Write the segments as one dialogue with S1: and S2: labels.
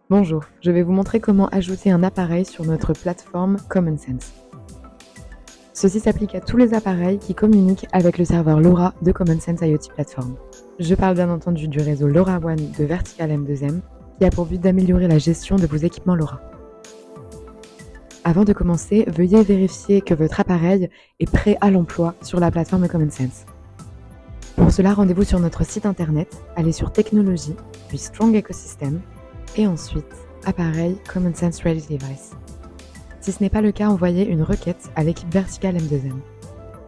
S1: Bonjour, je vais vous montrer comment ajouter un appareil sur notre plateforme Common Sense. Ceci s'applique à tous les appareils qui communiquent avec le serveur LoRa de Common Sense IoT Platform. Je parle bien entendu du réseau LoRaWAN de Vertical M2M qui a pour but d'améliorer la gestion de vos équipements LoRa. Avant de commencer, veuillez vérifier que votre appareil est prêt à l'emploi sur la plateforme Common Sense. Pour cela, rendez-vous sur notre site internet, allez sur Technologie, puis Strong Ecosystem, et ensuite Appareil Common Sense Ready Device. Si ce n'est pas le cas, envoyez une requête à l'équipe Vertical M2M.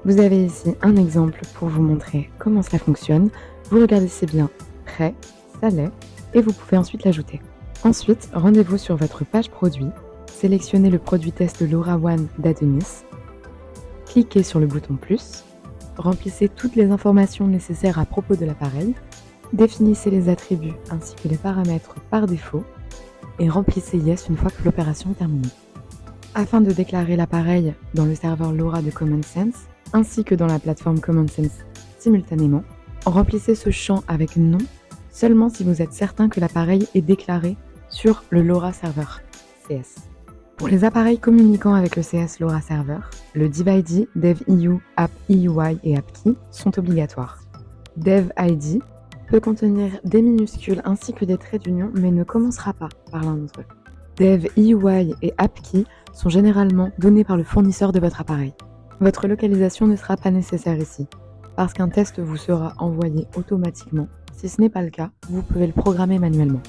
S1: Vous avez ici un exemple pour vous montrer comment cela fonctionne. Vous regardez si bien prêt, ça l'est, et vous pouvez ensuite l'ajouter. Ensuite, rendez-vous sur votre page produit, sélectionnez le produit test LoRaWAN d'Adonis, cliquez sur le bouton plus, remplissez toutes les informations nécessaires à propos de l'appareil, définissez les attributs ainsi que les paramètres par défaut et remplissez Yes une fois que l'opération est terminée. Afin de déclarer l'appareil dans le serveur LoRa de Common Sense ainsi que dans la plateforme Common Sense simultanément, remplissez ce champ avec non seulement si vous êtes certain que l'appareil est déclaré sur le LoRa Server CS. Pour les appareils communiquant avec le CS LoRa Server, le DevID, DevEU, AppEUI et AppKey sont obligatoires. DevID peut contenir des minuscules ainsi que des traits d'union mais ne commencera pas par l'un d'entre eux. DevEUI et AppKey sont généralement donnés par le fournisseur de votre appareil. Votre localisation ne sera pas nécessaire ici, parce qu'un test vous sera envoyé automatiquement. Si ce n'est pas le cas, vous pouvez le programmer manuellement.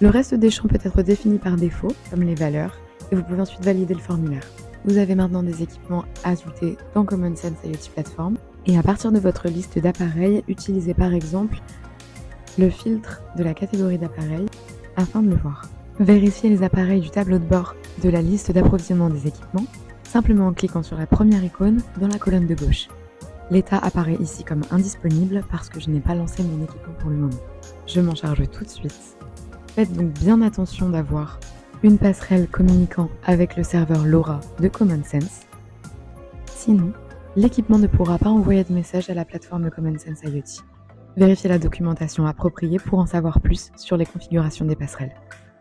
S1: Le reste des champs peut être défini par défaut, comme les valeurs, et vous pouvez ensuite valider le formulaire. Vous avez maintenant des équipements ajoutés dans Common Sense IoT Platform, et à partir de votre liste d'appareils, utilisez par exemple le filtre de la catégorie d'appareils afin de le voir. Vérifiez les appareils du tableau de bord de la liste d'approvisionnement des équipements, simplement en cliquant sur la première icône dans la colonne de gauche. L'état apparaît ici comme indisponible parce que je n'ai pas lancé mon équipement pour le moment. Je m'en charge tout de suite. Faites donc bien attention d'avoir une passerelle communiquant avec le serveur LoRa de Common Sense. Sinon, l'équipement ne pourra pas envoyer de message à la plateforme Common Sense IoT. Vérifiez la documentation appropriée pour en savoir plus sur les configurations des passerelles.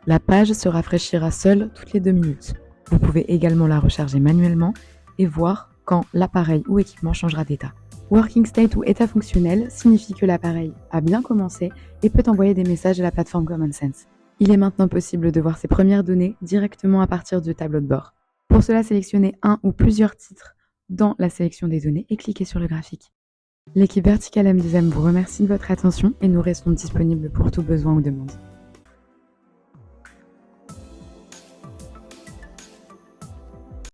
S1: La page se rafraîchira seule toutes les 2 minutes. Vous pouvez également la recharger manuellement et voir quand l'appareil ou équipement changera d'état. Working state ou état fonctionnel signifie que l'appareil a bien commencé et peut envoyer des messages à la plateforme Common Sense. Il est maintenant possible de voir ses premières données directement à partir du tableau de bord. Pour cela, sélectionnez un ou plusieurs titres dans la sélection des données et cliquez sur le graphique. L'équipe Vertical M2M vous remercie de votre attention et nous restons disponibles pour tout besoin ou demande.